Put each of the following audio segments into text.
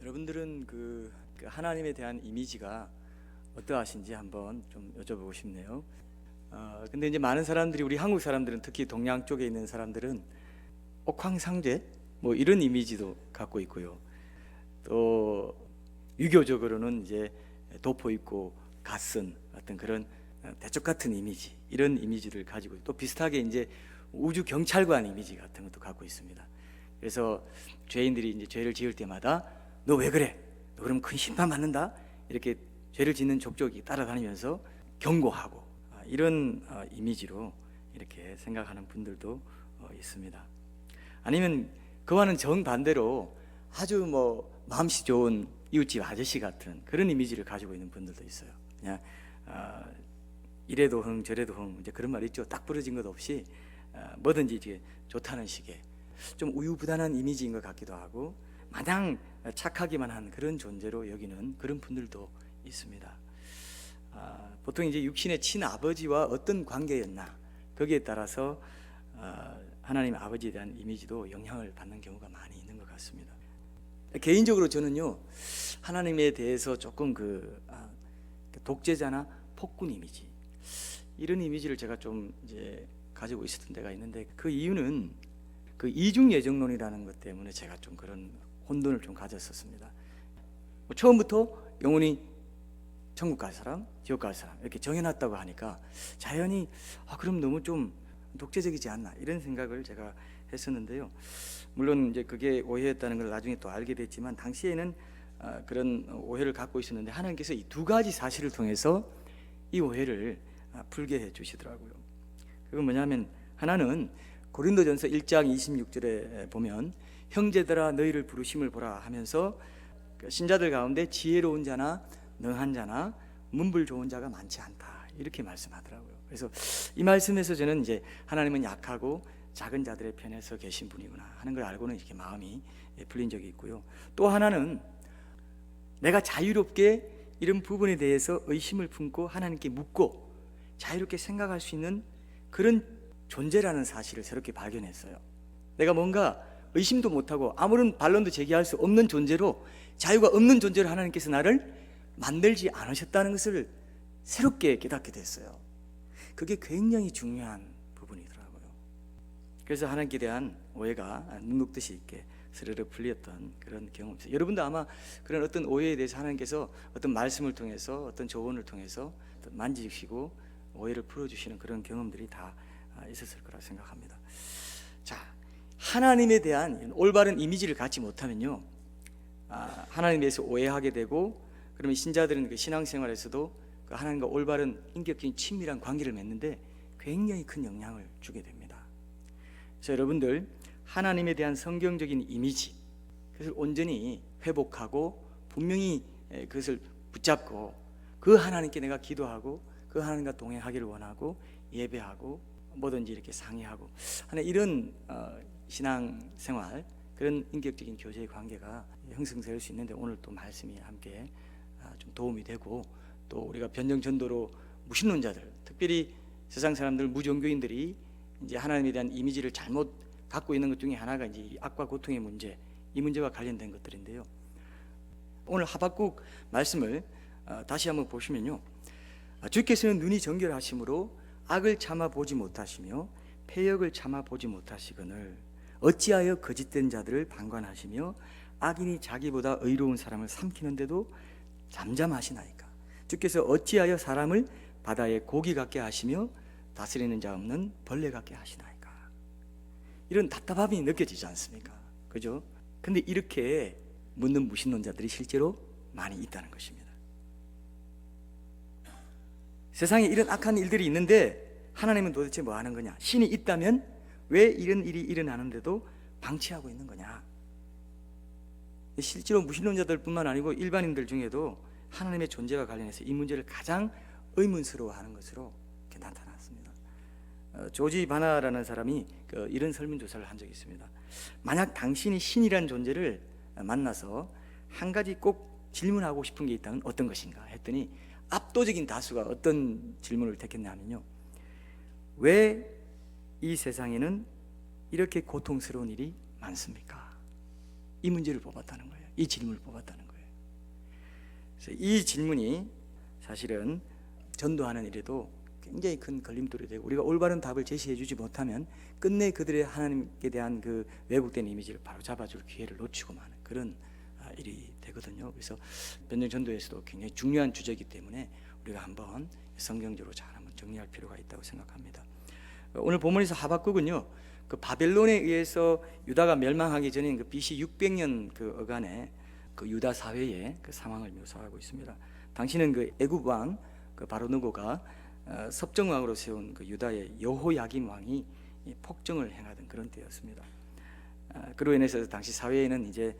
여러분들은 그 하나님에 대한 이미지가 어떠하신지 한번 좀 여쭤보고 싶네요. 근데 이제 많은 사람들이, 우리 한국 사람들은, 특히 동양 쪽에 있는 사람들은 옥황상제 뭐 이런 이미지도 갖고 있고요. 또 유교적으로는 이제 도포 입고 갓쓴 어떤 그런 대쪽 같은 이미지, 이런 이미지를 가지고, 또 비슷하게 이제 우주 경찰관 이미지 같은 것도 갖고 있습니다. 그래서 죄인들이 이제 죄를 지을 때마다 너 왜 그래? 너 그러면 큰 심판 받는다? 이렇게 죄를 짓는 족족이 따라다니면서 경고하고, 이런 이미지로 이렇게 생각하는 분들도 있습니다. 아니면 그와는 정반대로 아주 뭐 마음씨 좋은 이웃집 아저씨 같은 그런 이미지를 가지고 있는 분들도 있어요. 그냥 이래도 흥 저래도 흥, 이제 그런 말 있죠. 딱 부러진 것 없이 뭐든지 이제 좋다는 식의 좀 우유부단한 이미지인 것 같기도 하고, 마냥 착하기만 한 그런 존재로 여기는 그런 분들도 있습니다. 보통 이제 육신의 친아버지와 어떤 관계였나, 거기에 따라서 하나님 아버지에 대한 이미지도 영향을 받는 경우가 많이 있는 것 같습니다. 개인적으로 저는요, 하나님에 대해서 조금 독재자나 폭군 이미지, 이런 이미지를 제가 좀 이제 가지고 있었던 때가 있는데, 그 이유는 그 이중예정론이라는 것 때문에 제가 좀 그런 혼돈을 좀 가졌었습니다. 처음부터 영원히 천국 갈 사람, 지옥 갈 사람 이렇게 정해놨다고 하니까 자연히 그럼 너무 좀 독재적이지 않나, 이런 생각을 제가 했었는데요. 물론 이제 그게 오해였다는 걸 나중에 또 알게 됐지만, 당시에는 그런 오해를 갖고 있었는데 하나님께서 이 두 가지 사실을 통해서 이 오해를 풀게 해 주시더라고요. 그건 뭐냐면, 하나는 고린도전서 1장 26절에 보면 형제들아 너희를 부르심을 보라 하면서 신자들 가운데 지혜로운 자나 능한 자나 문불 좋은 자가 많지 않다, 이렇게 말씀하더라고요. 그래서 이 말씀에서 저는 이제 하나님은 약하고 작은 자들의 편에 서 계신 분이구나 하는 걸 알고는 이렇게 마음이 풀린 적이 있고요. 또 하나는 내가 자유롭게 이런 부분에 대해서 의심을 품고 하나님께 묻고 자유롭게 생각할 수 있는 그런 존재라는 사실을 새롭게 발견했어요. 내가 뭔가 의심도 못하고 아무런 반론도 제기할 수 없는 존재로, 자유가 없는 존재로 하나님께서 나를 만들지 않으셨다는 것을 새롭게 깨닫게 됐어요. 그게 굉장히 중요한 부분이더라고요. 그래서 하나님께 대한 오해가 눈 녹듯이 있게 스르르 풀렸던 그런 경험이 있어요. 여러분도 아마 그런 어떤 오해에 대해서 하나님께서 어떤 말씀을 통해서, 어떤 조언을 통해서 만지시고 오해를 풀어주시는 그런 경험들이 다 있었을 거라 생각합니다. 자, 하나님에 대한 올바른 이미지를 갖지 못하면요, 하나님에 대해서 오해하게 되고, 그러면 신자들은 그 신앙생활에서도 그 하나님과 올바른 인격적인 친밀한 관계를 맺는데 굉장히 큰 영향을 주게 됩니다. 그래서 여러분들, 하나님에 대한 성경적인 이미지, 그것을 온전히 회복하고 분명히 그것을 붙잡고 그 하나님께 내가 기도하고 그 하나님과 동행하기를 원하고 예배하고 뭐든지 이렇게 상의하고 하는 이런 신앙생활, 그런 인격적인 교제의 관계가 형성될 수 있는데, 오늘 또 말씀이 함께 좀 도움이 되고, 또 우리가 변정전도로 무신론자들, 특별히 세상 사람들, 무종교인들이 이제 하나님에 대한 이미지를 잘못 갖고 있는 것 중에 하나가 이제 악과 고통의 문제, 이 문제와 관련된 것들인데요. 오늘 하박국 말씀을 다시 한번 보시면요, 주께서는 눈이 정결하심으로 악을 참아 보지 못하시며 패역을 참아 보지 못하시거늘 어찌하여 거짓된 자들을 방관하시며 악인이 자기보다 의로운 사람을 삼키는데도 잠잠하시나이까. 주께서 어찌하여 사람을 바다의 고기 같게 하시며 다스리는 자 없는 벌레 같게 하시나이까. 이런 답답함이 느껴지지 않습니까? 그죠? 근데 이렇게 묻는 무신론자들이 실제로 많이 있다는 것입니다. 세상에 이런 악한 일들이 있는데 하나님은 도대체 뭐 하는 거냐? 신이 있다면 왜 이런 일이 일어나는데도 방치하고 있는 거냐? 실제로 무신론자들 뿐만 아니고 일반인들 중에도 하나님의 존재와 관련해서 이 문제를 가장 의문스러워하는 것으로 이렇게 나타났습니다. 조지 바나라는 사람이 이런 설문조사를 한 적이 있습니다. 만약 당신이 신이라는 존재를 만나서 한 가지 꼭 질문하고 싶은 게 있다면 어떤 것인가 했더니, 압도적인 다수가 어떤 질문을 택했냐 하면요, 왜 이 세상에는 이렇게 고통스러운 일이 많습니까? 이 문제를 뽑았다는 거예요. 이 질문을 뽑았다는 거예요. 그래서 이 질문이 사실은 전도하는 일에도 굉장히 큰 걸림돌이 되고, 우리가 올바른 답을 제시해 주지 못하면 끝내 그들의 하나님께 대한 그 왜곡된 이미지를 바로 잡아줄 기회를 놓치고 마는 그런 일이 되거든요. 그래서 변증 전도에서도 굉장히 중요한 주제이기 때문에 우리가 한번 성경적으로 잘 한번 정리할 필요가 있다고 생각합니다. 오늘 본문에서 하박국은요, 그 바벨론에 의해서 유다가 멸망하기 전인 그 BC 600년 그 어간에 그 유다 사회의 그 상황을 묘사하고 있습니다. 당시는 그 애굽 왕 그 바로누고가 섭정왕으로 세운 그 유다의 여호야김 왕이 폭정을 행하던 그런 때였습니다. 그로 인해서 당시 사회에는 이제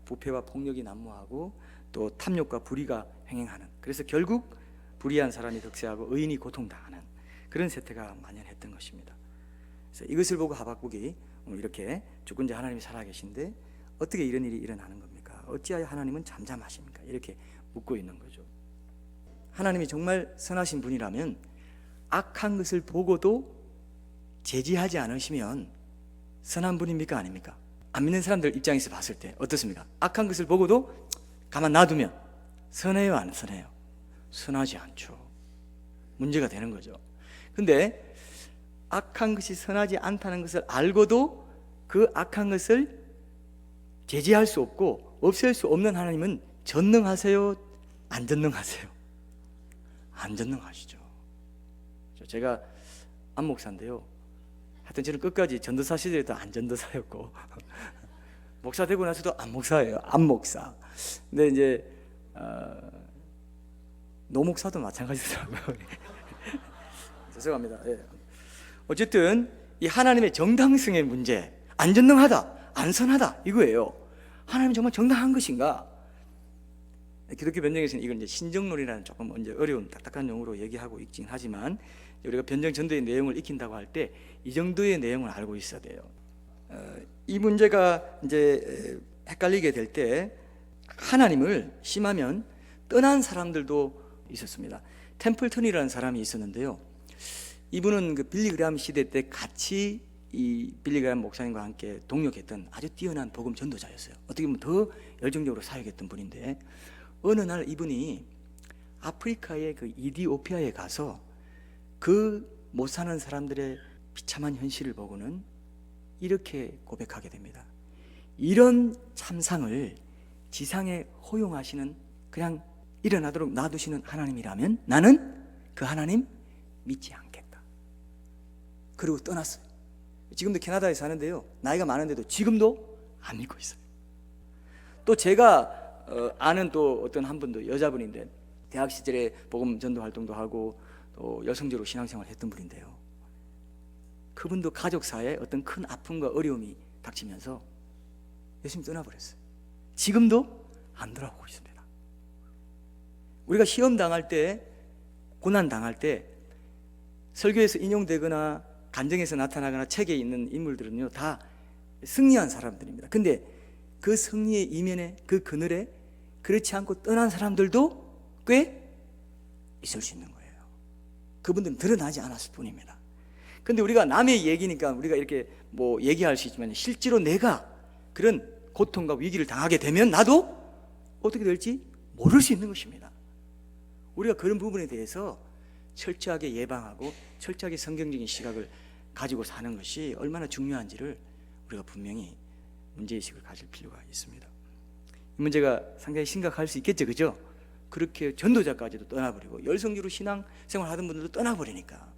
부패와 폭력이 난무하고 또 탐욕과 불의가 횡행하는, 그래서 결국 불의한 사람이 득세하고 의인이 고통당하는 그런 세태가 만연했던 것입니다. 그래서 이것을 보고 하박국이 이렇게 주권자 하나님이 살아계신데 어떻게 이런 일이 일어나는 겁니까? 어찌하여 하나님은 잠잠하십니까? 이렇게 묻고 있는 거죠. 하나님이 정말 선하신 분이라면 악한 것을 보고도 제지하지 않으시면 선한 분입니까? 아닙니까? 안 믿는 사람들 입장에서 봤을 때 어떻습니까? 악한 것을 보고도 가만 놔두면 선해요, 안 선해요? 선하지 않죠. 문제가 되는 거죠. 근데 악한 것이 선하지 않다는 것을 알고도 그 악한 것을 제지할 수 없고 없앨 수 없는 하나님은 전능하세요, 안 전능하세요? 안 전능하시죠. 제가 안 목사인데요, 하여튼 저는 끝까지 전도사 시절에도 안 전도사였고 목사 되고 나서도 안 목사예요. 안 목사. 근데 이제 노 목사도 마찬가지더라고요. 죄송합니다. 예. 어쨌든 이 하나님의 정당성의 문제, 안 전능하다, 안 선하다, 이거예요. 하나님 정말 정당한 것인가? 기독교 변정에서는 이걸 이제 신정론이라는 조금 이제 어려운 딱딱한 용어로 얘기하고 있긴 하지만, 우리가 변정 전도의 내용을 익힌다고 할 때 이 정도의 내용을 알고 있어야 돼요. 이 문제가 이제 헷갈리게 될 때 하나님을 심하면 떠난 사람들도 있었습니다. 템플턴이라는 사람이 있었는데요, 이분은 그 빌리 그레함 시대 때 같이 이 빌리 그레함 목사님과 함께 동역했던 아주 뛰어난 복음 전도자였어요. 어떻게 보면 더 열정적으로 사역했던 분인데, 어느 날 이분이 아프리카의 그 이디오피아에 가서 그 못 사는 사람들의 비참한 현실을 보고는 이렇게 고백하게 됩니다. 이런 참상을 지상에 허용하시는, 그냥 일어나도록 놔두시는 하나님이라면 나는 그 하나님 믿지 않겠다. 그리고 떠났어요. 지금도 캐나다에 사는데요, 나이가 많은데도 지금도 안 믿고 있어요. 또 제가 아는 또 어떤 한 분도 여자분인데 대학 시절에 복음 전도 활동도 하고 또 여성적으로 신앙생활을 했던 분인데요, 그분도 가족사에 어떤 큰 아픔과 어려움이 닥치면서 예수님 떠나버렸어요. 지금도 안 돌아오고 있습니다. 우리가 시험 당할 때, 고난 당할 때 설교에서 인용되거나 간증에서 나타나거나 책에 있는 인물들은요 다 승리한 사람들입니다. 근데 그 승리의 이면에, 그 그늘에 그렇지 않고 떠난 사람들도 꽤 있을 수 있는 거예요. 그분들은 드러나지 않았을 뿐입니다. 근데 우리가 남의 얘기니까 우리가 이렇게 뭐 얘기할 수 있지만, 실제로 내가 그런 고통과 위기를 당하게 되면 나도 어떻게 될지 모를 수 있는 것입니다. 우리가 그런 부분에 대해서 철저하게 예방하고 철저하게 성경적인 시각을 가지고 사는 것이 얼마나 중요한지를 우리가 분명히 문제의식을 가질 필요가 있습니다. 이 문제가 상당히 심각할 수 있겠죠, 그죠? 그렇게 전도자까지도 떠나버리고 열성적으로 신앙생활 하던 분들도 떠나버리니까,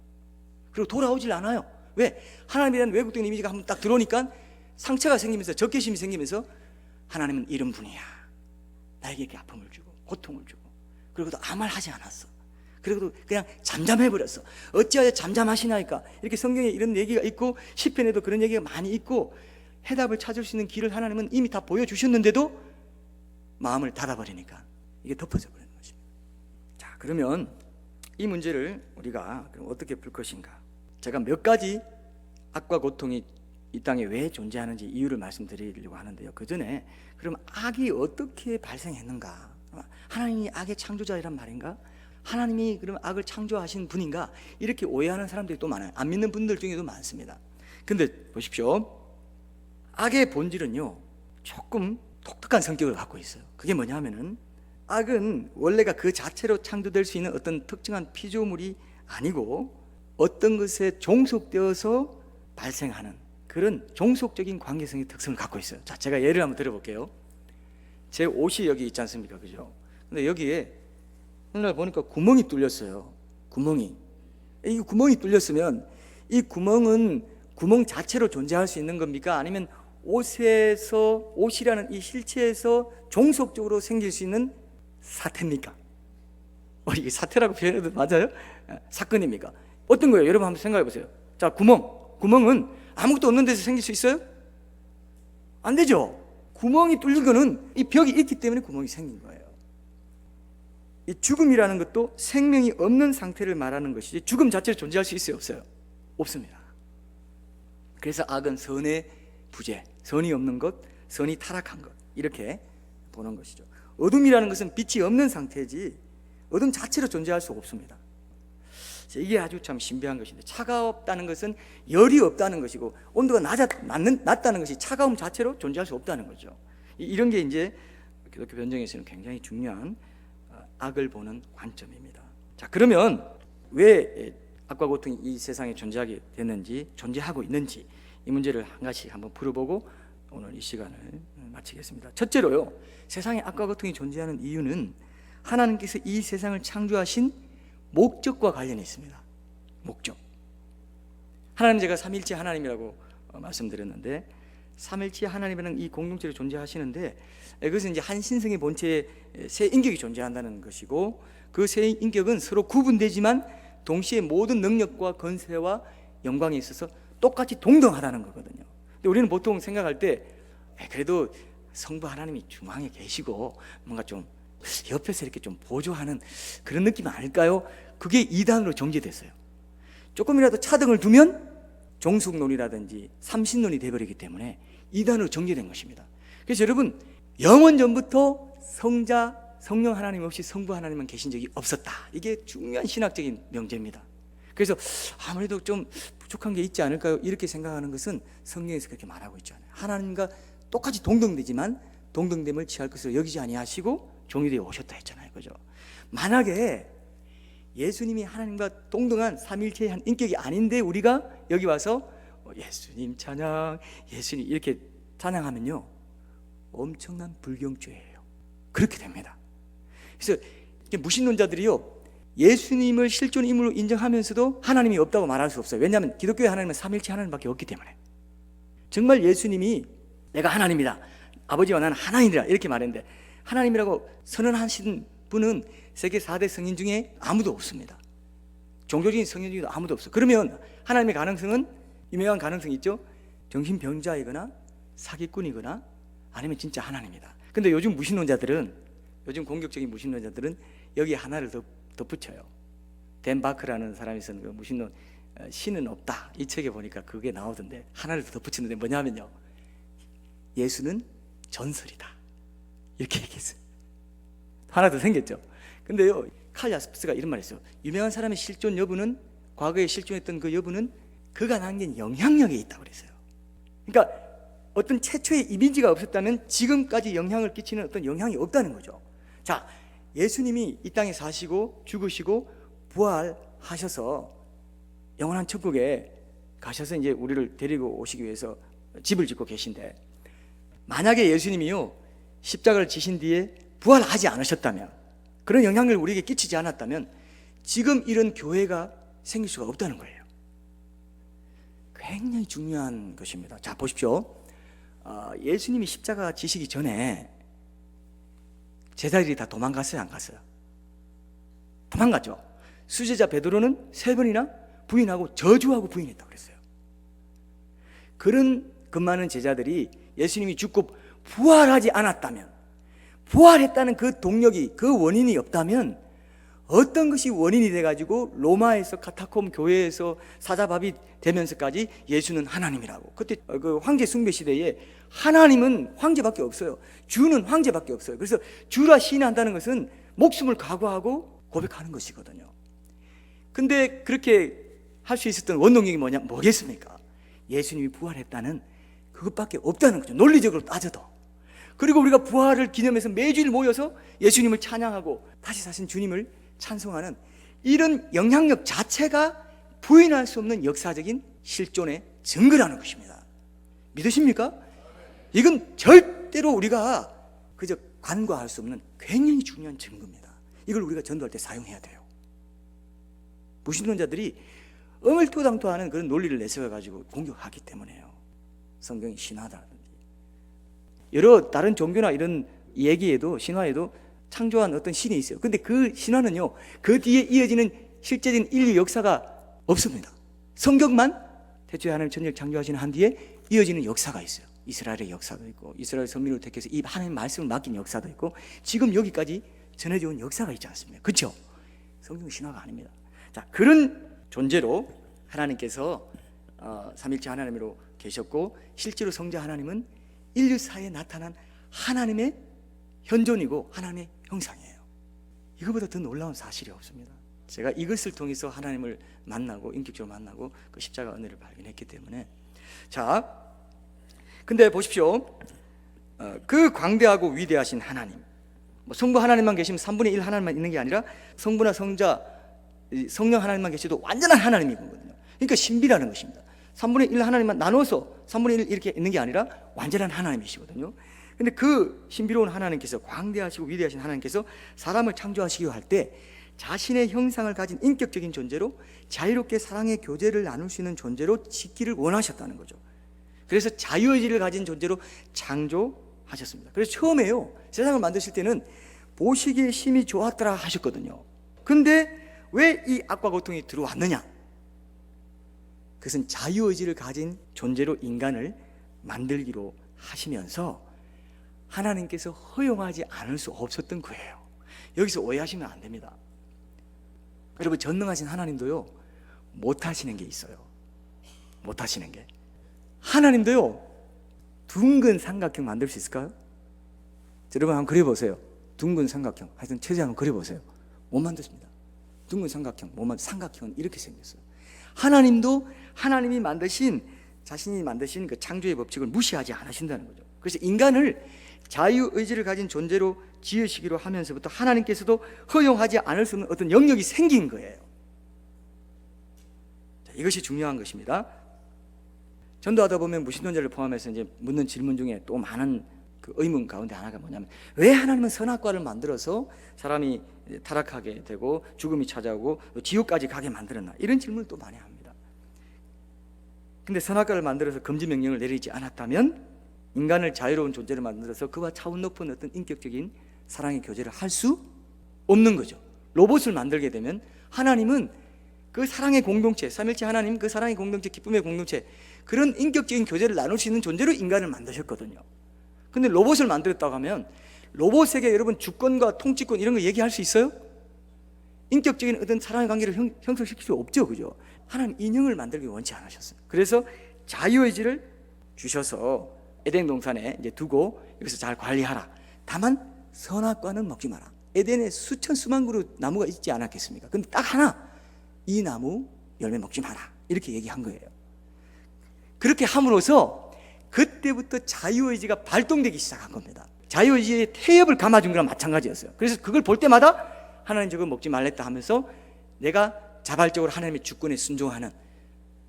그리고 돌아오질 않아요. 왜? 하나님에 대한 왜곡된 이미지가 한번 딱 들어오니까 상처가 생기면서, 적개심이 생기면서 하나님은 이런 분이야, 나에게 이렇게 아픔을 주고 고통을 주고, 그리고도 아무 말 하지 않았어. 그리고도 그냥 잠잠해버렸어. 어찌하여 잠잠하시나이까? 이렇게 성경에 이런 얘기가 있고 시편에도 그런 얘기가 많이 있고 해답을 찾을 수 있는 길을 하나님은 이미 다 보여주셨는데도 마음을 닫아버리니까 이게 덮어져 버리는 것입니다. 자, 그러면 이 문제를 우리가 그럼 어떻게 풀 것인가? 제가 몇 가지 악과 고통이 이 땅에 왜 존재하는지 이유를 말씀드리려고 하는데요, 그 전에 그럼 악이 어떻게 발생했는가? 하나님이 악의 창조자이란 말인가? 하나님이 그럼 악을 창조하신 분인가? 이렇게 오해하는 사람들이 또 많아요. 안 믿는 분들 중에도 많습니다. 근데 보십시오, 악의 본질은요 조금 독특한 성격을 갖고 있어요. 그게 뭐냐 하면은 악은 원래가 그 자체로 창조될 수 있는 어떤 특정한 피조물이 아니고 어떤 것에 종속되어서 발생하는 그런 종속적인 관계성의 특성을 갖고 있어요. 자, 제가 예를 한번 들어볼게요. 제 옷이 여기 있지 않습니까? 그죠? 근데 여기에 오늘 보니까 구멍이 뚫렸어요. 구멍이. 이 구멍이 뚫렸으면 이 구멍은 구멍 자체로 존재할 수 있는 겁니까? 아니면 옷이라는 이 실체에서 종속적으로 생길 수 있는 사태입니까? 이게 사태라고 표현해도 맞아요? 사건입니까? 어떤 거예요? 여러분 한번 생각해 보세요. 자, 구멍은 아무것도 없는 데서 생길 수 있어요? 안 되죠. 구멍이 뚫린 거는 이 벽이 있기 때문에 구멍이 생긴 거예요. 이 죽음이라는 것도 생명이 없는 상태를 말하는 것이지 죽음 자체로 존재할 수 있어요? 없어요? 없습니다. 그래서 악은 선의 부재, 선이 없는 것, 선이 타락한 것, 이렇게 보는 것이죠. 어둠이라는 것은 빛이 없는 상태지 어둠 자체로 존재할 수 없습니다. 이게 아주 참 신비한 것인데, 차갑다는 것은 열이 없다는 것이고 온도가 낮다는 것이 차가움 자체로 존재할 수 없다는 거죠. 이런 게 이제 기독교 변정에서는 굉장히 중요한 악을 보는 관점입니다. 자, 그러면 왜 악과 고통이 이 세상에 존재하게 됐는지, 존재하고 있는지, 이 문제를 한 가지씩 한번 풀어보고 오늘 이 시간을 마치겠습니다. 첫째로요, 세상에 악과 고통이 존재하는 이유는 하나님께서 이 세상을 창조하신 목적과 관련이 있습니다. 목적. 하나님, 제가 삼일체 하나님이라고 말씀드렸는데, 삼일체 하나님이라는 이 공동체로 존재하시는데, 그것은 이제 한 신성의 본체에 세 인격이 존재한다는 것이고, 그 세 인격은 서로 구분되지만 동시에 모든 능력과 건세와 영광에 있어서 똑같이 동등하다는 거거든요. 근데 우리는 보통 생각할 때 그래도 성부 하나님이 중앙에 계시고 뭔가 좀 옆에서 이렇게 좀 보조하는 그런 느낌 아닐까요? 그게 이단으로 정제됐어요. 조금이라도 차등을 두면 종속론이라든지 삼신론이 되어버리기 때문에 이단으로 정제된 것입니다. 그래서 여러분, 영원 전부터 성자, 성령 하나님 없이 성부 하나님만 계신 적이 없었다. 이게 중요한 신학적인 명제입니다. 그래서 아무래도 좀 부족한 게 있지 않을까요? 이렇게 생각하는 것은 성경에서 그렇게 말하고 있잖아요. 하나님과 똑같이 동등되지만 동등됨을 취할 것으로 여기지 아니하시고 종이되어 오셨다 했잖아요. 그죠? 만약에 예수님이 하나님과 동등한 삼일체의 한 인격이 아닌데 우리가 여기 와서 예수님 찬양, 예수님 이렇게 찬양하면요, 엄청난 불경죄예요. 그렇게 됩니다. 그래서 무신론자들이요, 예수님을 실존 인물로 인정하면서도 하나님이 없다고 말할 수 없어요. 왜냐하면 기독교의 하나님은 삼일체 하나님밖에 없기 때문에. 정말 예수님이 내가 하나님이다, 아버지와 나는 하나이니라 이렇게 말했는데, 하나님이라고 선언하신 분은 세계 4대 성인 중에 아무도 없습니다. 종교적인 성인 중에도 아무도 없어요. 그러면 하나님의 가능성은, 유명한 가능성이 있죠. 정신병자이거나 사기꾼이거나 아니면 진짜 하나님이다. 근데 요즘 무신론자들은, 요즘 공격적인 무신론자들은 여기에 하나를 더 덧붙여요. 댄 바크라는 사람이 쓴 그 무신론, 신은 없다, 이 책에 보니까 그게 나오던데 하나를 더 덧붙이는데 뭐냐면요, 예수는 전설이다 이렇게 얘기했어요. 하나 더 생겼죠. 근데요, 칼 야스프스가 이런 말을 했어요. 유명한 사람의 실존 여부는, 과거에 실존했던 그 여부는 그가 남긴 영향력에 있다고 그랬어요. 그러니까 어떤 최초의 이미지가 없었다면 지금까지 영향을 끼치는 어떤 영향이 없다는 거죠. 자, 예수님이 이 땅에 사시고 죽으시고 부활하셔서 영원한 천국에 가셔서 이제 우리를 데리고 오시기 위해서 집을 짓고 계신데, 만약에 예수님이요 십자가를 지신 뒤에 부활하지 않으셨다면, 그런 영향을 우리에게 끼치지 않았다면 지금 이런 교회가 생길 수가 없다는 거예요. 굉장히 중요한 것입니다. 자, 보십시오. 예수님이 십자가 지시기 전에 제자들이 다 도망갔어요, 안 갔어요? 도망갔죠. 수제자 베드로는 3번이나 부인하고 저주하고 부인했다고 그랬어요. 그런 그 많은 제자들이 예수님이 죽고 부활하지 않았다면, 부활했다는 그 동력이, 그 원인이 없다면 어떤 것이 원인이 돼가지고 로마에서 카타콤 교회에서 사자밥이 되면서까지 예수는 하나님이라고. 그때 그 황제 숭배 시대에 하나님은 황제밖에 없어요. 주는 황제밖에 없어요. 그래서 주라 시인한다는 것은 목숨을 각오하고 고백하는 것이거든요. 근데 그렇게 할 수 있었던 원동력이 뭐겠습니까? 예수님이 부활했다는 그것밖에 없다는 거죠. 논리적으로 따져도. 그리고 우리가 부활을 기념해서 매주일 모여서 예수님을 찬양하고 다시 사신 주님을 찬송하는 이런 영향력 자체가 부인할 수 없는 역사적인 실존의 증거라는 것입니다. 믿으십니까? 이건 절대로 우리가 그저 간과할 수 없는 굉장히 중요한 증거입니다. 이걸 우리가 전도할 때 사용해야 돼요. 무신론자들이 어물토당토하는 그런 논리를 내세워가지고 공격하기 때문에요. 성경이 신화다든지 여러 다른 종교나 이런 얘기에도 신화에도 창조한 어떤 신이 있어요. 근데 그 신화는요, 그 뒤에 이어지는 실제적인 인류 역사가 없습니다. 성경만 태초에 하나님 천지를 창조하시는 한 뒤에 이어지는 역사가 있어요. 이스라엘의 역사도 있고, 이스라엘 선민을 택해서 이 하나님 말씀을 맡긴 역사도 있고, 지금 여기까지 전해져 온 역사가 있지 않습니까? 그렇죠? 성경은 신화가 아닙니다. 자, 그런 존재로 하나님께서 삼일체 하나님으로 계셨고, 실제로 성자 하나님은 인류사에 나타난 하나님의 현존이고 하나님의 형상이에요. 이거보다 더 놀라운 사실이 없습니다. 제가 이것을 통해서 하나님을 만나고 인격적으로 만나고 그 십자가 은혜를 발견했기 때문에. 자, 근데 보십시오. 그 광대하고 위대하신 하나님, 성부 하나님만 계시면 3분의 1 하나님만 있는 게 아니라 성부나 성자, 성령 하나님만 계셔도 완전한 하나님이거든요. 그러니까 신비라는 것입니다. 3분의 1 하나님만 나눠서 3분의 1 이렇게 있는 게 아니라 완전한 하나님이시거든요. 근데 그 신비로운 하나님께서, 광대하시고 위대하신 하나님께서 사람을 창조하시기 할 때 자신의 형상을 가진 인격적인 존재로 자유롭게 사랑의 교제를 나눌 수 있는 존재로 짓기를 원하셨다는 거죠. 그래서 자유의지를 가진 존재로 창조하셨습니다. 그래서 처음에요, 세상을 만드실 때는 보시기에 심히 좋았더라 하셨거든요. 근데 왜 이 악과 고통이 들어왔느냐? 그것은 자유의지를 가진 존재로 인간을 만들기로 하시면서 하나님께서 허용하지 않을 수 없었던 거예요. 여기서 오해하시면 안 됩니다. 여러분, 전능하신 하나님도요, 못하시는 게 있어요. 못하시는 게. 하나님도요, 둥근 삼각형 만들 수 있을까요? 여러분 한번 그려보세요. 둥근 삼각형. 하여튼 최대한 한번 그려보세요. 못 만드십니다. 둥근 삼각형, 삼각형은 이렇게 생겼어요. 하나님도 하나님이 만드신, 자신이 만드신 그 창조의 법칙을 무시하지 않으신다는 거죠. 그래서 인간을 자유의지를 가진 존재로 지으시기로 하면서부터 하나님께서도 허용하지 않을 수 없는 어떤 영역이 생긴 거예요. 자, 이것이 중요한 것입니다. 전도하다 보면 무신론자를 포함해서 이제 묻는 질문 중에 또 많은 그 의문 가운데 하나가 뭐냐면, 왜 하나님은 선악과를 만들어서 사람이 타락하게 되고 죽음이 찾아오고 지옥까지 가게 만들었나? 이런 질문을 또 많이 합니다. 근데 선악과를 만들어서 금지 명령을 내리지 않았다면 인간을 자유로운 존재로 만들어서 그와 차원 높은 어떤 인격적인 사랑의 교제를 할 수 없는 거죠. 로봇을 만들게 되면 하나님은 그 사랑의 공동체, 삼일체 하나님 그 사랑의 공동체, 기쁨의 공동체, 그런 인격적인 교제를 나눌 수 있는 존재로 인간을 만드셨거든요. 근데 로봇을 만들었다고 하면 로봇에게 여러분 주권과 통치권 이런 거 얘기할 수 있어요? 인격적인 어떤 사랑의 관계를 형성시킬 수 없죠, 그죠? 하나님 인형을 만들기 원치 않으셨어요. 그래서 자유의지를 주셔서 에덴 동산에 이제 두고 여기서 잘 관리하라. 다만 선악과는 먹지 마라. 에덴에 수천 수만 그루 나무가 있지 않았겠습니까? 근데 딱 하나, 이 나무 열매 먹지 마라, 이렇게 얘기한 거예요. 그렇게 함으로써 그때부터 자유의지가 발동되기 시작한 겁니다. 자유의지의 태엽을 감아준 거랑 마찬가지였어요. 그래서 그걸 볼 때마다 하나님 저거 먹지 말랬다 하면서 내가 자발적으로 하나님의 주권에 순종하는,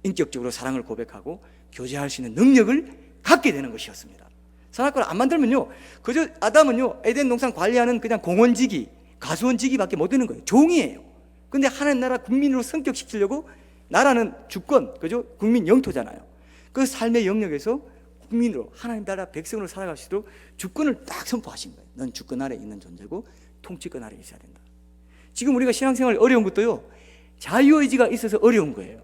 인격적으로 사랑을 고백하고 교제할 수 있는 능력을 갖게 되는 것이었습니다. 선악과를 안 만들면요, 그저 아담은요 에덴 동산 관리하는 그냥 공원지기, 가수원지기밖에 못 되는 거예요. 종이에요. 근데 하나님 나라 국민으로 성격시키려고, 나라는 주권, 그죠? 국민 영토잖아요. 그 삶의 영역에서 국민으로, 하나님 나라 백성으로 살아갈 수 있도록 주권을 딱 선포하신 거예요. 넌 주권 아래 있는 존재고 통치권 아래 있어야 된다. 지금 우리가 신앙생활 어려운 것도요, 자유의지가 있어서 어려운 거예요.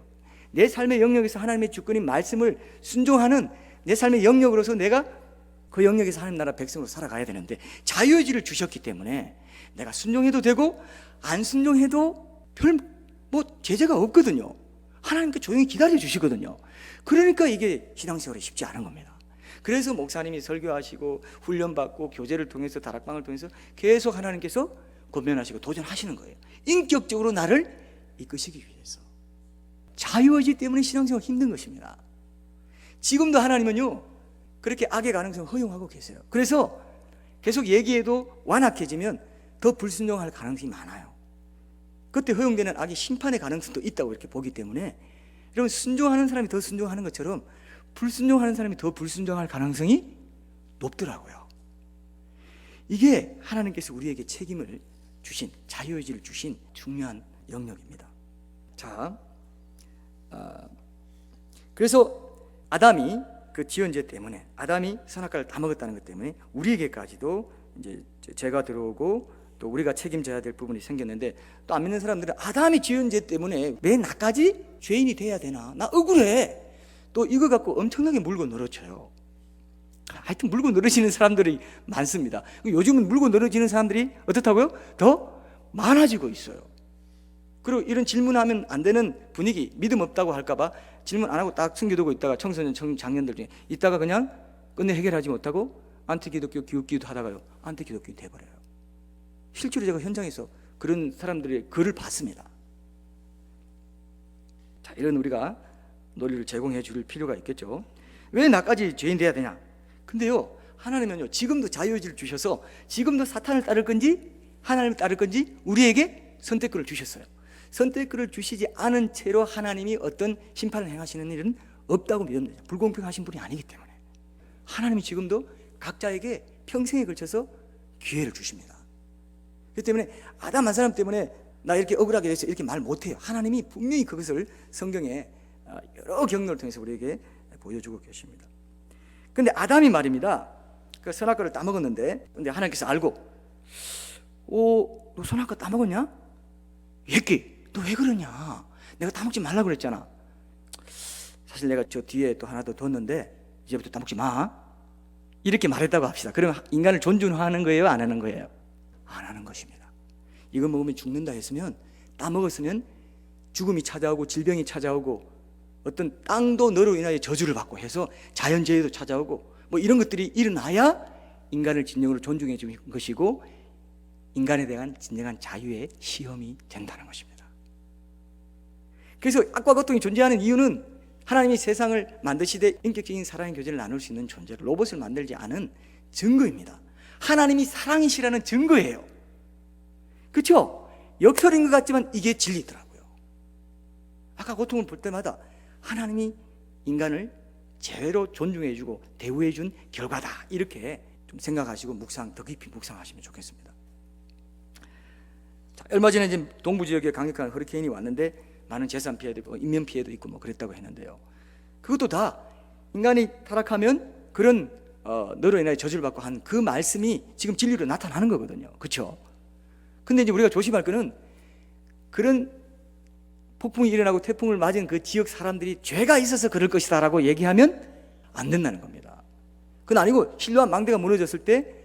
내 삶의 영역에서 하나님의 주권인 말씀을 순종하는 내 삶의 영역으로서 내가 그 영역에서 하나님 나라 백성으로 살아가야 되는데, 자유의지를 주셨기 때문에 내가 순종해도 되고 안 순종해도 별 제재가 없거든요. 하나님께 조용히 기다려 주시거든요. 그러니까 이게 신앙생활이 쉽지 않은 겁니다. 그래서 목사님이 설교하시고 훈련받고 교제를 통해서, 다락방을 통해서 계속 하나님께서 권면하시고 도전하시는 거예요. 인격적으로 나를 이끄시기 위해서. 자유의지 때문에 신앙생활 힘든 것입니다. 지금도 하나님은요 그렇게 악의 가능성을 허용하고 계세요. 그래서 계속 얘기해도 완악해지면 더 불순종할 가능성이 많아요. 그때 허용되는 악의 심판의 가능성도 있다고 이렇게 보기 때문에 여러분, 순종하는 사람이 더 순종하는 것처럼 불순종하는 사람이 더 불순종할 가능성이 높더라고요. 이게 하나님께서 우리에게 책임을 주신, 자유의지를 주신 중요한 영역입니다. 자, 그래서 아담이 그 지연죄 때문에, 아담이 선악과를 다 먹었다는 것 때문에 우리에게까지도 이제 죄가 들어오고 또 우리가 책임져야 될 부분이 생겼는데, 또 안 믿는 사람들은 아담이 지은 죄 때문에 왜 나까지 죄인이 돼야 되나, 나 억울해, 또 이거 갖고 엄청나게 물고 늘어져요. 하여튼 물고 늘어지는 사람들이 많습니다. 요즘은 물고 늘어지는 사람들이 어떻다고요? 더 많아지고 있어요. 그리고 이런 질문하면 안 되는 분위기, 믿음 없다고 할까봐 질문 안 하고 딱 숨겨두고 있다가 청소년, 청장년들 중에 있다가 그냥 끝내 해결하지 못하고 안티기독교, 기독교 하다가요 안티기독교 돼버려요. 실제로 제가 현장에서 그런 사람들의 글을 봤습니다. 자, 이런 우리가 논리를 제공해 줄 필요가 있겠죠. 왜 나까지 죄인 돼야 되냐? 근데요, 하나님은요 지금도 자유의지를 주셔서 지금도 사탄을 따를 건지 하나님을 따를 건지 우리에게 선택권을 주셨어요. 선택권을 주시지 않은 채로 하나님이 어떤 심판을 행하시는 일은 없다고 믿습니다. 불공평하신 분이 아니기 때문에 하나님이 지금도 각자에게 평생에 걸쳐서 기회를 주십니다. 그렇기 때문에 아담 한 사람 때문에 나 이렇게 억울하게 돼서 이렇게 말 못해요. 하나님이 분명히 그것을 성경에 여러 경로를 통해서 우리에게 보여주고 계십니다. 근데 아담이 말입니다, 그 선악과를 따먹었는데, 근데 하나님께서 알고, 너 선악과 따먹었냐? 얘기, 너 왜 그러냐? 내가 따먹지 말라고 그랬잖아. 사실 내가 저 뒤에 또 하나 더 뒀는데 이제부터 따먹지 마, 이렇게 말했다고 합시다. 그럼 인간을 존중하는 거예요, 안 하는 거예요? 안 하는 것입니다. 이거 먹으면 죽는다 했으면, 따먹었으면 죽음이 찾아오고 질병이 찾아오고 어떤 땅도 너로 인하여 저주를 받고 해서 자연재해도 찾아오고 뭐 이런 것들이 일어나야 인간을 진정으로 존중해 주는 것이고 인간에 대한 진정한 자유의 시험이 된다는 것입니다. 그래서 악과 고통이 존재하는 이유는 하나님이 세상을 만드시되 인격적인 사랑의 교제를 나눌 수 있는 존재로 로봇을 만들지 않은 증거입니다. 하나님이 사랑이시라는 증거예요. 그렇죠? 역설인 것 같지만 이게 진리더라고요. 악과 고통을 볼 때마다 하나님이 인간을 제대로 존중해주고 대우해준 결과다, 이렇게 좀 생각하시고 더 깊이 묵상하시면 좋겠습니다. 자, 얼마 전에 이제 동부 지역에 강력한 허리케인이 왔는데 많은 재산 피해도 있고 인명 피해도 있고 뭐 그랬다고 했는데요, 그것도 다 인간이 타락하면 그런 너로 인하여 저주를 받고 한 그 말씀이 지금 진리로 나타나는 거거든요. 그렇죠? 근데 이제 우리가 조심할 거는 그런 폭풍이 일어나고 태풍을 맞은 그 지역 사람들이 죄가 있어서 그럴 것이다 라고 얘기하면 안 된다는 겁니다. 그건 아니고 신뢰한 망대가 무너졌을 때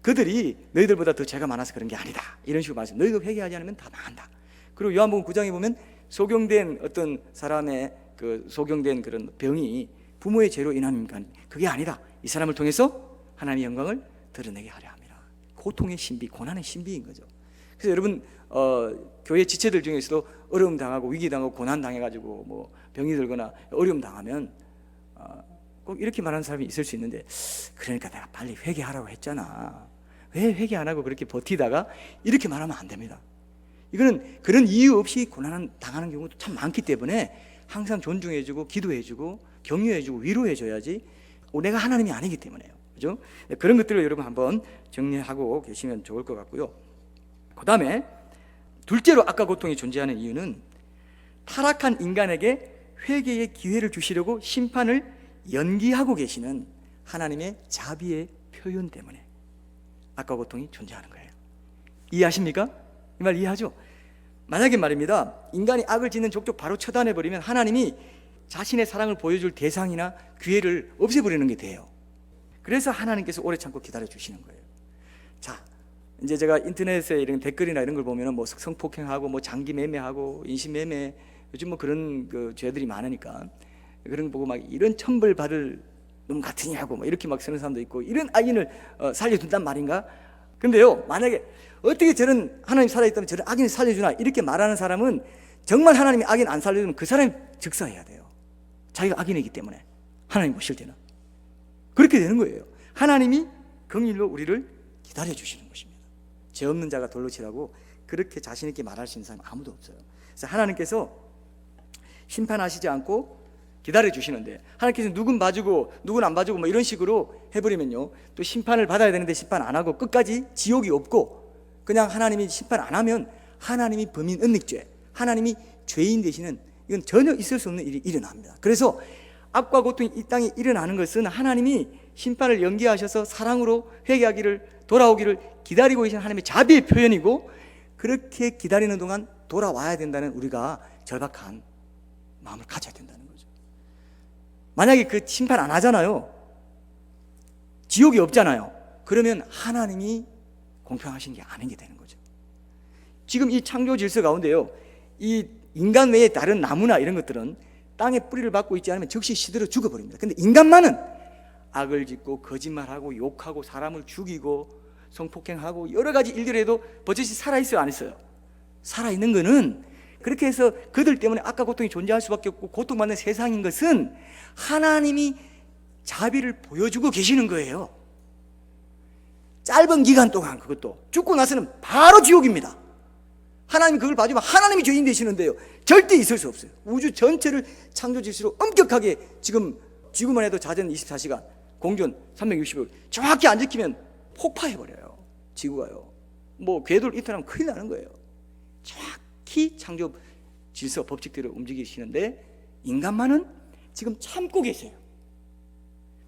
그들이 너희들보다 더 죄가 많아서 그런 게 아니다, 이런 식으로 말씀. 너희도 회개하지 않으면 다 망한다. 그리고 요한복음 9장에 보면 소경된 어떤 사람의 그 소경된 그런 병이 부모의 죄로 인함이니까 그게 아니다, 이 사람을 통해서 하나님의 영광을 드러내게 하려 합니다. 고통의 신비, 고난의 신비인 거죠. 그래서 여러분 교회 지체들 중에서도 어려움 당하고 위기 당하고 고난 당해가지고 뭐 병이 들거나 어려움 당하면 꼭 이렇게 말하는 사람이 있을 수 있는데, 그러니까 내가 빨리 회개하라고 했잖아, 왜 회개 안 하고 그렇게 버티다가 이렇게 말하면 안 됩니다. 이거는 그런 이유 없이 고난 당하는 경우도 참 많기 때문에 항상 존중해주고 기도해주고 격려해주고 위로해줘야지, 내가 하나님이 아니기 때문에요. 그죠? 그런 것들을 여러분 한번 정리하고 계시면 좋을 것 같고요. 그 다음에 둘째로 악과 고통이 존재하는 이유는 타락한 인간에게 회개의 기회를 주시려고 심판을 연기하고 계시는 하나님의 자비의 표현 때문에 악과 고통이 존재하는 거예요. 이해하십니까? 이 말 이해하죠? 만약에 말입니다, 인간이 악을 짓는 족족 바로 처단해버리면 하나님이 자신의 사랑을 보여줄 대상이나 기회를 없애버리는 게 돼요. 그래서 하나님께서 오래 참고 기다려주시는 거예요. 자, 이제 제가 인터넷에 이런 댓글이나 이런 걸 보면은 뭐 성폭행하고 뭐 장기 매매하고 인신매매, 요즘 뭐 그런 그 죄들이 많으니까 그런 거 보고 막 이런 천벌 받을 놈 같으니 하고 뭐 이렇게 막 쓰는 사람도 있고, 이런 악인을 살려준단 말인가? 근데요, 만약에 어떻게 저런 하나님 살아있다면 저런 악인을 살려주나, 이렇게 말하는 사람은 정말 하나님이 악인 안 살려주면 그 사람이 즉사해야 돼요. 자기가 악인이기 때문에 하나님 보실 때는 그렇게 되는 거예요. 하나님이 긍휼로 우리를 기다려 주시는 것입니다. 죄 없는 자가 돌로 치라고 그렇게 자신 있게 말할 수 있는 사람이 아무도 없어요. 그래서 하나님께서 심판하시지 않고 기다려 주시는데, 하나님께서 누군 봐주고 누군 안 봐주고 뭐 이런 식으로 해버리면요, 또 심판을 받아야 되는데 심판 안 하고 끝까지 지옥이 없고, 그냥 하나님이 심판 안 하면 하나님이 범인 은닉죄, 하나님이 죄인 되시는, 이건 전혀 있을 수 없는 일이 일어납니다. 그래서 악과 고통이 이 땅에 일어나는 것은 하나님이 심판을 연기하셔서 사랑으로 회개하기를, 돌아오기를 기다리고 계신 하나님의 자비의 표현이고, 그렇게 기다리는 동안 돌아와야 된다는 우리가 절박한 마음을 가져야 된다는 거죠. 만약에 그 심판 안 하잖아요, 지옥이 없잖아요. 그러면 하나님이 공평하신 게 아닌 게 되는 거죠. 지금 이 창조 질서 가운데요, 이 인간 외에 다른 나무나 이런 것들은 땅에 뿌리를 받고 있지 않으면 즉시 시들어 죽어버립니다. 근데 인간만은 악을 짓고 거짓말하고 욕하고 사람을 죽이고 성폭행하고 여러 가지 일들을 해도 버젓이 살아있어요, 안 있어요? 살아있는 거는, 그렇게 해서 그들 때문에 악과 고통이 존재할 수밖에 없고 고통받는 세상인 것은 하나님이 자비를 보여주고 계시는 거예요. 짧은 기간 동안, 그것도 죽고 나서는 바로 지옥입니다. 하나님이 그걸 봐주면 하나님이 죄인 되시는데요, 절대 있을 수 없어요. 우주 전체를 창조 질서로 엄격하게, 지금 지구만 해도 자전 24시간, 공전 365일 정확히 안 지키면 폭파해버려요, 지구가요. 뭐 궤도를 이탈하면 큰일 나는 거예요. 정확히 창조 질서 법칙대로 움직이시는데 인간만은 지금 참고 계세요.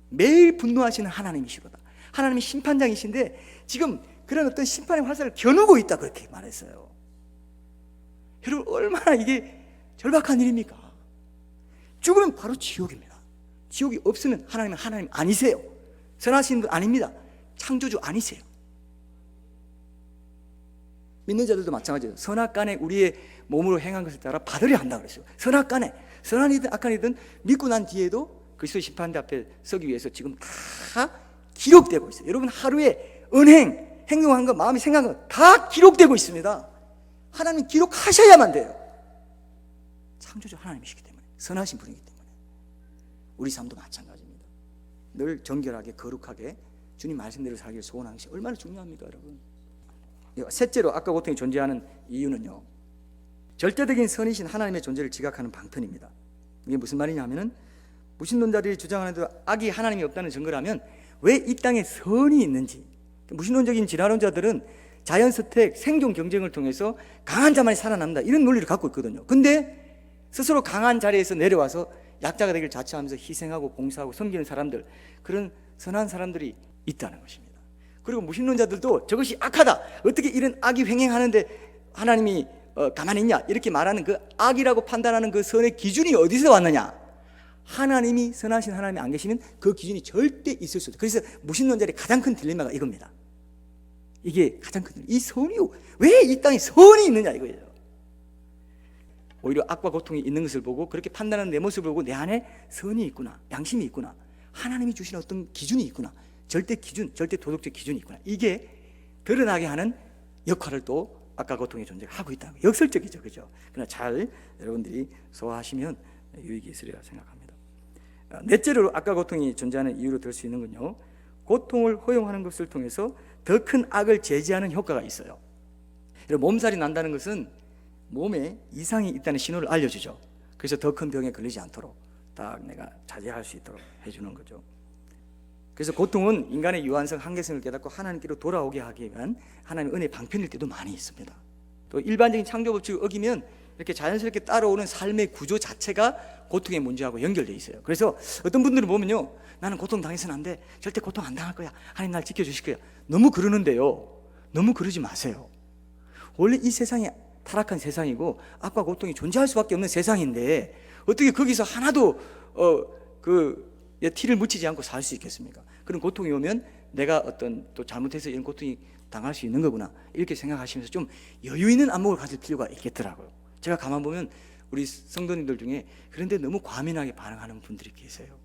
매일 분노하시는 하나님이시로다. 하나님이 심판장이신데 지금 그런 어떤 심판의 화살을 겨누고 있다, 그렇게 말했어요. 여러분, 얼마나 이게 절박한 일입니까? 죽으면 바로 지옥입니다. 지옥이 없으면 하나님은 하나님 아니세요. 선하신 분 아닙니다. 창조주 아니세요. 믿는 자들도 마찬가지예요. 선악간에 우리의 몸으로 행한 것을 따라 받으려 한다 그랬어요. 선악간에, 선한 이든 악한 이든 믿고 난 뒤에도 그리스도의 심판대 앞에 서기 위해서 지금 다 기록되고 있어요. 여러분, 하루에 은행, 행동한 것, 마음이 생각한 것 다 기록되고 있습니다. 하나님 기록하셔야만 돼요. 창조주 하나님이시기 때문에, 선하신 분이기 때문에. 우리 삶도 마찬가지입니다. 늘 정결하게 거룩하게 주님 말씀대로 살기를 소원하는 것이 얼마나 중요합니까, 여러분? 셋째로 악과 고통이 존재하는 이유는요, 절대적인 선이신 하나님의 존재를 지각하는 방편입니다. 이게 무슨 말이냐 하면은, 무신론자들이 주장하는 대로 악이 하나님이 없다는 증거라면 왜 이 땅에 선이 있는지, 무신론적인 진화론자들은 자연선택, 생존 경쟁을 통해서 강한 자만이 살아남는다, 이런 논리를 갖고 있거든요. 근데 스스로 강한 자리에서 내려와서 약자가 되길 자처하면서 희생하고 봉사하고 섬기는 사람들, 그런 선한 사람들이 있다는 것입니다. 그리고 무신론자들도 저것이 악하다, 어떻게 이런 악이 횡행하는데 하나님이 가만히 있냐, 이렇게 말하는 그 악이라고 판단하는 그 선의 기준이 어디서 왔느냐, 하나님이, 선하신 하나님이 안 계시면 그 기준이 절대 있을 수 없어요. 그래서 무신론자들의 가장 큰 딜레마가 이겁니다. 이게 가장 큰, 이 선이 왜 이 땅에 선이 있느냐, 이거예요. 오히려 악과 고통이 있는 것을 보고 그렇게 판단하는 내 모습을 보고 내 안에 선이 있구나, 양심이 있구나, 하나님이 주신 어떤 기준이 있구나, 절대 기준, 절대 도덕적 기준이 있구나, 이게 드러나게 하는 역할을 또 악과 고통의 존재가 하고 있다는 거예요. 역설적이죠, 그죠? 그러나 잘 여러분들이 소화하시면 유익이 있으리라 생각합니다. 넷째로 악과 고통이 존재하는 이유로 들 수 있는 건요, 고통을 허용하는 것을 통해서 더 큰 악을 제지하는 효과가 있어요. 몸살이 난다는 것은 몸에 이상이 있다는 신호를 알려주죠. 그래서 더 큰 병에 걸리지 않도록 딱 내가 자제할 수 있도록 해주는 거죠. 그래서 고통은 인간의 유한성, 한계성을 깨닫고 하나님께로 돌아오게 하기 위한 하나님의 은혜의 방편일 때도 많이 있습니다. 또 일반적인 창조 법칙을 어기면 이렇게 자연스럽게 따라오는 삶의 구조 자체가 고통의 문제하고 연결되어 있어요. 그래서 어떤 분들은 보면요, 나는 고통 당해서는 안 돼, 절대 고통 안 당할 거야, 하나님 날 지켜주실 거야, 너무 그러는데요, 너무 그러지 마세요. 원래 이 세상이 타락한 세상이고 악과 고통이 존재할 수밖에 없는 세상인데 어떻게 거기서 하나도 티를 묻히지 않고 살 수 있겠습니까? 그런 고통이 오면 내가 어떤 또 잘못해서 이런 고통이 당할 수 있는 거구나, 이렇게 생각하시면서 좀 여유 있는 안목을 가질 필요가 있겠더라고요. 제가 가만 보면 우리 성도님들 중에 그런데 너무 과민하게 반응하는 분들이 계세요.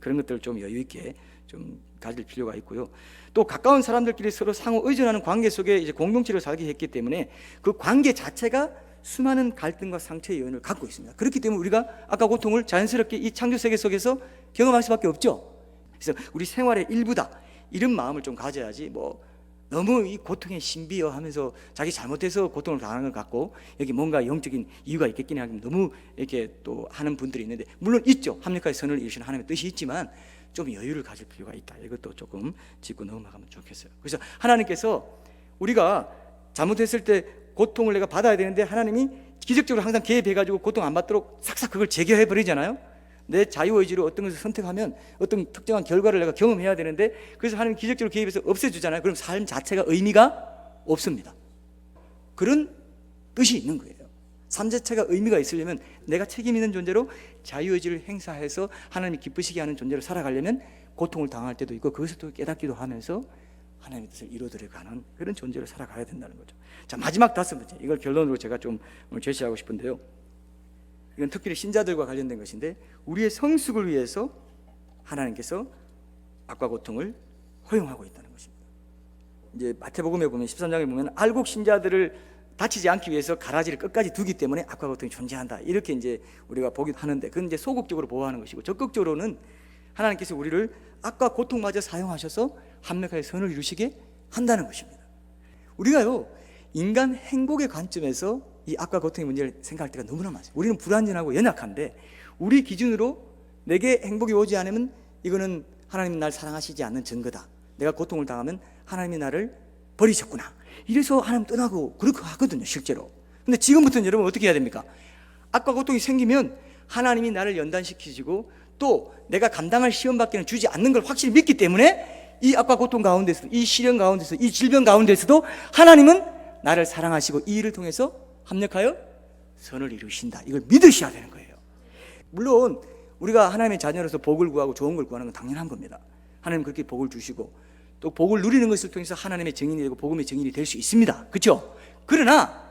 그런 것들을 좀 여유 있게 좀 가질 필요가 있고요. 또 가까운 사람들끼리 서로 상호 의존하는 관계 속에 이제 공동체로 살게 했기 때문에 그 관계 자체가 수많은 갈등과 상처의 요인을 갖고 있습니다. 그렇기 때문에 우리가 아까 고통을 자연스럽게 이 창조 세계 속에서 경험할 수밖에 없죠. 그래서 우리 생활의 일부다, 이런 마음을 좀 가져야지 뭐 너무 이 고통에 신비어하면서 자기 잘못해서 고통을 당하는 것 같고 여기 뭔가 영적인 이유가 있겠긴 하지만 너무 이렇게 또 하는 분들이 있는데 물론 있죠. 합력하여 선을 이루시는 하나님의 뜻이 있지만 좀 여유를 가질 필요가 있다. 이것도 조금 짚고 넘어가면 좋겠어요. 그래서 하나님께서 우리가 잘못했을 때 고통을 내가 받아야 되는데 하나님이 기적적으로 항상 개입해가지고 고통 안 받도록 싹싹 그걸 제거해 버리잖아요. 내 자유의지로 어떤 것을 선택하면 어떤 특정한 결과를 내가 경험해야 되는데 그래서 하나님 기적적으로 개입해서 없애주잖아요. 그럼 삶 자체가 의미가 없습니다. 그런 뜻이 있는 거예요. 삶 자체가 의미가 있으려면 내가 책임 있는 존재로 자유의지를 행사해서 하나님이 기쁘시게 하는 존재로 살아가려면 고통을 당할 때도 있고 그것을 또 깨닫기도 하면서 하나님의 뜻을 이루어들어가는 그런 존재로 살아가야 된다는 거죠. 자, 마지막 5번째, 이걸 결론으로 제가 좀 오늘 제시하고 싶은데요, 이건 특별히 신자들과 관련된 것인데 우리의 성숙을 위해서 하나님께서 악과 고통을 허용하고 있다는 것입니다. 이제 마태복음에 보면 13장에 보면 알곡 신자들을 다치지 않기 위해서 가라지를 끝까지 두기 때문에 악과 고통이 존재한다, 이렇게 이제 우리가 보기도 하는데 그건 이제 소극적으로 보호하는 것이고 적극적으로는 하나님께서 우리를 악과 고통마저 사용하셔서 합력하여 선을 이루시게 한다는 것입니다. 우리가요 인간 행복의 관점에서 이 악과 고통의 문제를 생각할 때가 너무나 많아요. 우리는 불완전하고 연약한데 우리 기준으로 내게 행복이 오지 않으면 이거는 하나님이 날 사랑하시지 않는 증거다, 내가 고통을 당하면 하나님이 나를 버리셨구나, 이래서 하나님 떠나고 그렇게 하거든요 실제로. 근데 지금부터는 여러분 어떻게 해야 됩니까? 악과 고통이 생기면 하나님이 나를 연단시키시고 또 내가 감당할 시험밖에는 주지 않는 걸 확실히 믿기 때문에 이 악과 고통 가운데서도, 이 시련 가운데서, 이 질병 가운데서도 하나님은 나를 사랑하시고 이 일을 통해서 합력하여 선을 이루신다, 이걸 믿으셔야 되는 거예요. 물론 우리가 하나님의 자녀로서 복을 구하고 좋은 걸 구하는 건 당연한 겁니다. 하나님 그렇게 복을 주시고 또 복을 누리는 것을 통해서 하나님의 증인이 되고 복음의 증인이 될 수 있습니다. 그렇죠? 그러나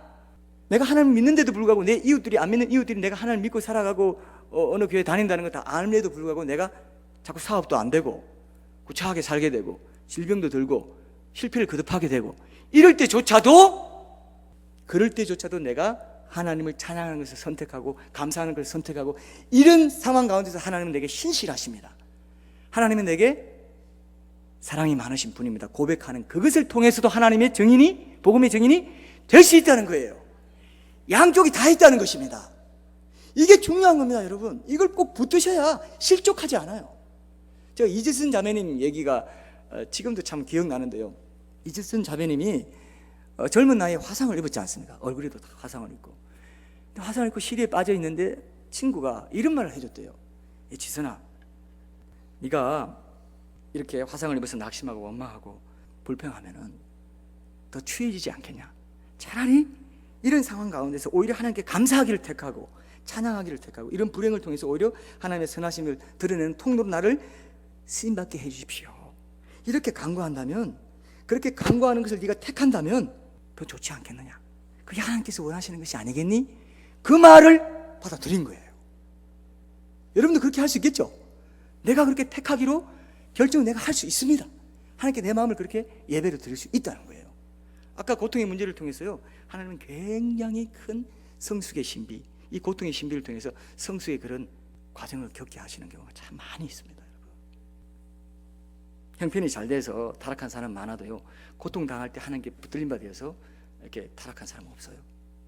내가 하나님 믿는데도 불구하고 내 이웃들이, 안 믿는 이웃들이 내가 하나님 믿고 살아가고 어느 교회 다닌다는 거 다 알면에도 불구하고 내가 자꾸 사업도 안 되고 구차하게 살게 되고 질병도 들고 실패를 거듭하게 되고 이럴 때조차도 내가 하나님을 찬양하는 것을 선택하고 감사하는 것을 선택하고 이런 상황 가운데서 하나님은 내게 신실하십니다. 하나님은 내게 사랑이 많으신 분입니다. 고백하는 그것을 통해서도 하나님의 증인이, 복음의 증인이 될 수 있다는 거예요. 양쪽이 다 있다는 것입니다. 이게 중요한 겁니다, 여러분. 이걸 꼭 붙드셔야 실족하지 않아요. 제가 이재선 자매님 얘기가 지금도 참 기억나는데요. 이재선 자매님이 젊은 나이에 화상을 입었지 않습니까? 얼굴에도 다 화상을 입고. 근데 화상을 입고 시리에 빠져 있는데 친구가 이런 말을 해줬대요. 지선아, 네가 이렇게 화상을 입어서 낙심하고 원망하고 불평하면은 더 추해지지 않겠냐? 차라리 이런 상황 가운데서 오히려 하나님께 감사하기를 택하고 찬양하기를 택하고 이런 불행을 통해서 오히려 하나님의 선하심을 드러내는 통로로 나를 쓰임받게 해주십시오. 이렇게 간구한다면, 그렇게 간구하는 것을 네가 택한다면 더 좋지 않겠느냐? 그게 하나님께서 원하시는 것이 아니겠니? 그 말을 받아들인 거예요. 여러분도 그렇게 할 수 있겠죠? 내가 그렇게 택하기로 결정을 내가 할 수 있습니다. 하나님께 내 마음을 그렇게 예배로 드릴 수 있다는 거예요. 아까 고통의 문제를 통해서요, 하나님은 굉장히 큰 성숙의 신비, 이 고통의 신비를 통해서 성숙의 그런 과정을 겪게 하시는 경우가 참 많이 있습니다. 여러분, 형편이 잘 돼서 타락한 사람 많아도요, 고통 당할 때 하나님께 붙들림 받아서 이렇게 타락한 사람은 없어요.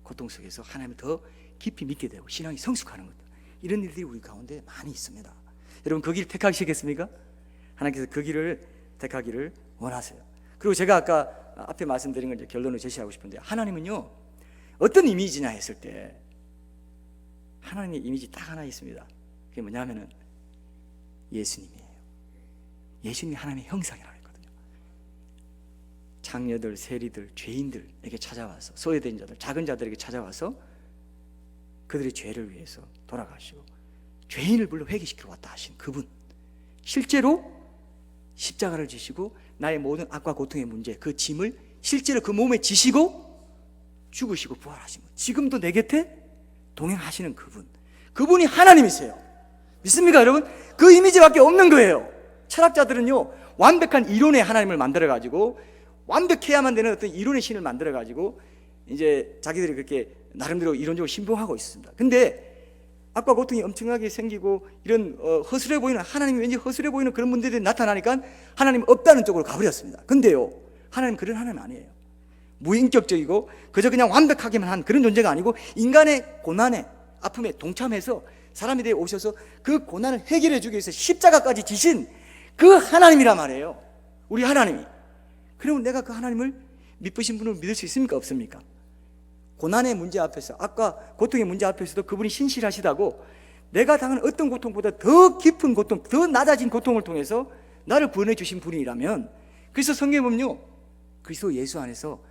고통 속에서 하나님을 더 깊이 믿게 되고 신앙이 성숙하는 것, 이런 일들이 우리 가운데 많이 있습니다. 여러분, 그 길 택하시겠습니까? 하나님께서 그 길을 택하기를 원하세요. 그리고 제가 아까 앞에 말씀드린 걸 이제 결론을 제시하고 싶은데, 하나님은요 어떤 이미지냐 했을 때 하나님의 이미지 딱 하나 있습니다. 그게 뭐냐면은 예수님이에요. 예수님이 하나님의 형상이라고 했거든요. 장녀들, 세리들, 죄인들에게 찾아와서, 소외된 자들, 작은 자들에게 찾아와서 그들의 죄를 위해서 돌아가시고 죄인을 불러 회개시키러 왔다 하신 그분, 실제로 십자가를 지시고 나의 모든 악과 고통의 문제, 그 짐을 실제로 그 몸에 지시고 죽으시고 부활하신 분, 지금도 내 곁에 동행하시는 그분, 그분이 하나님이세요. 믿습니까 여러분? 그 이미지밖에 없는 거예요. 철학자들은요 완벽한 이론의 하나님을 만들어가지고, 완벽해야만 되는 어떤 이론의 신을 만들어가지고 이제 자기들이 그렇게 나름대로 이론적으로 신봉하고 있습니다. 근데 악과 고통이 엄청나게 생기고 이런 허술해 보이는, 하나님이 왠지 허술해 보이는 그런 문제들이 나타나니까 하나님 없다는 쪽으로 가버렸습니다. 근데요, 하나님 그런 하나님 아니에요. 무인격적이고 그저 그냥 완벽하게만 한 그런 존재가 아니고 인간의 고난에, 아픔에 동참해서 사람이 되어 오셔서 그 고난을 해결해 주기 위해서 십자가까지 지신 그 하나님이란 말이에요. 우리 하나님이. 그러면 내가 그 하나님을 믿으신 분을 믿을 수 있습니까? 없습니까? 고난의 문제 앞에서, 악과 고통의 문제 앞에서도 그분이 신실하시다고, 내가 당한 어떤 고통보다 더 깊은 고통, 더 낮아진 고통을 통해서 나를 구원해 주신 분이라면, 그래서 성경에 보면요, 그리스도 예수 안에서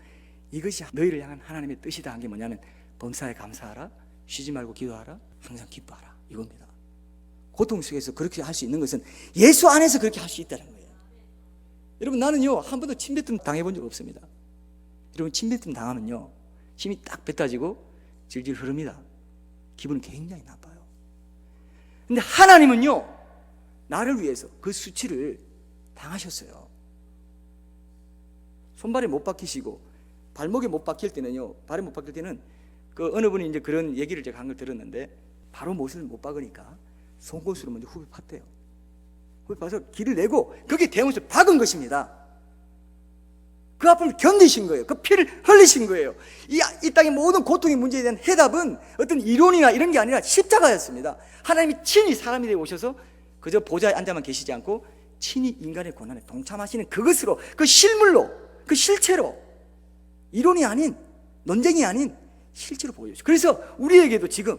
이것이 너희를 향한 하나님의 뜻이다 한 게 뭐냐면, 범사에 감사하라, 쉬지 말고 기도하라, 항상 기뻐하라, 이겁니다. 고통 속에서 그렇게 할 수 있는 것은 예수 안에서 그렇게 할 수 있다는 거예요. 여러분, 나는요 한 번도 침뱉음 당해본 적 없습니다. 여러분, 침뱉음 당하면요 힘이 딱 뱉어지고 질질 흐릅니다. 기분은 굉장히 나빠요. 근데 하나님은요 나를 위해서 그 수치를 당하셨어요. 손발에 못 박히시고 발목에 못 박힐 때는요, 발에 못 박힐 때는 그 어느 분이 이제 그런 얘기를 제가 한 걸 들었는데, 바로 못을 못 박으니까 송곳으로 먼저 후벼 팠대요. 후벼 파서 기를 내고 거기에 대못을 박은 것입니다. 그 아픔을 견디신 거예요. 그 피를 흘리신 거예요. 이 땅의 모든 고통의 문제에 대한 해답은 어떤 이론이나 이런 게 아니라 십자가였습니다. 하나님이 친히 사람이 되어 오셔서 그저 보좌에 앉아만 계시지 않고 친히 인간의 고난에 동참하시는 그것으로, 그 실물로, 그 실체로, 이론이 아닌, 논쟁이 아닌 실제로 보여주죠. 그래서 우리에게도 지금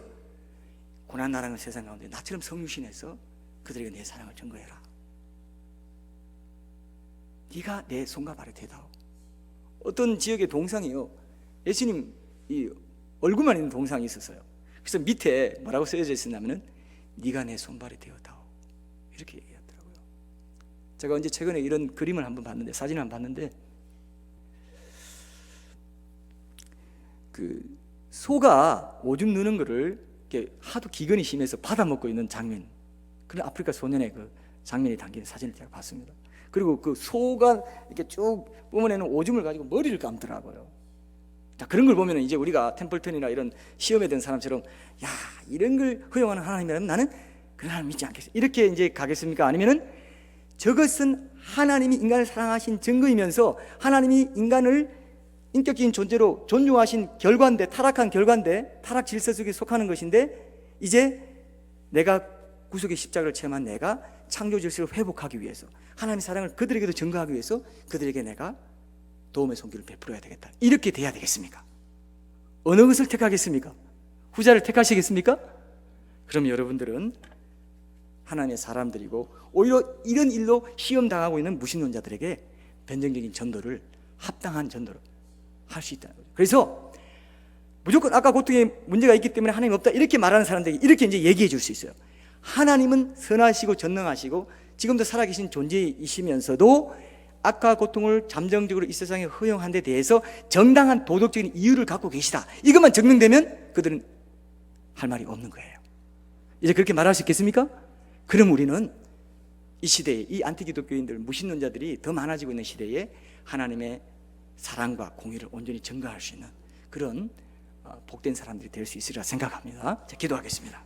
고난나라는 세상 가운데 나처럼 성육신해서 그들에게 내 사랑을 증거해라. 네가 내 손과 발의 대다오. 어떤 지역의 동상이요, 예수님 이 얼굴만 있는 동상이 있었어요. 그래서 밑에 뭐라고 쓰여져 있었냐면은 네가 내 손발이 되었다오, 이렇게 얘기하더라고요. 제가 언제 최근에 이런 그림을 한번 봤는데, 사진을 한번 봤는데, 그 소가 오줌 누는 거를 이렇게 하도 기근이 심해서 받아먹고 있는 장면, 그런 아프리카 소년의 그 장면이 담긴 사진을 제가 봤습니다. 그리고 그 소가 이렇게 쭉 뿜어내는 오줌을 가지고 머리를 감더라고요. 자, 그런 걸 보면 이제 우리가 템플턴이나 이런 시험에 든 사람처럼, 야, 이런 걸 허용하는 하나님이라면 나는 그런 하나님 믿지 않겠어, 이렇게 이제 가겠습니까? 아니면은 저것은 하나님이 인간을 사랑하신 증거이면서 하나님이 인간을 인격적인 존재로 존중하신 결과인데, 타락한 결과인데, 타락 질서 속에 속하는 것인데, 이제 내가 구속의 십자가를 체험한 내가 창조 질서를 회복하기 위해서, 하나님의 사랑을 그들에게도 증거하기 위해서 그들에게 내가 도움의 손길을 베풀어야 되겠다, 이렇게 돼야 되겠습니까? 어느 것을 택하겠습니까? 후자를 택하시겠습니까? 그럼 여러분들은 하나님의 사람들이고, 오히려 이런 일로 시험당하고 있는 무신론자들에게 변증적인 전도를, 합당한 전도를 할 수 있다는 거죠. 그래서 무조건 아까 고통에 문제가 있기 때문에 하나님 없다 이렇게 말하는 사람들에게 이렇게 이제 얘기해 줄 수 있어요. 하나님은 선하시고 전능하시고 지금도 살아계신 존재이시면서도 악과 고통을 잠정적으로 이 세상에 허용한 데 대해서 정당한 도덕적인 이유를 갖고 계시다, 이것만 증명되면 그들은 할 말이 없는 거예요. 이제 그렇게 말할 수 있겠습니까? 그럼 우리는 이 시대에, 이 안티기독교인들, 무신론자들이 더 많아지고 있는 시대에 하나님의 사랑과 공의를 온전히 증거할 수 있는 그런 복된 사람들이 될 수 있으리라 생각합니다. 자, 기도하겠습니다.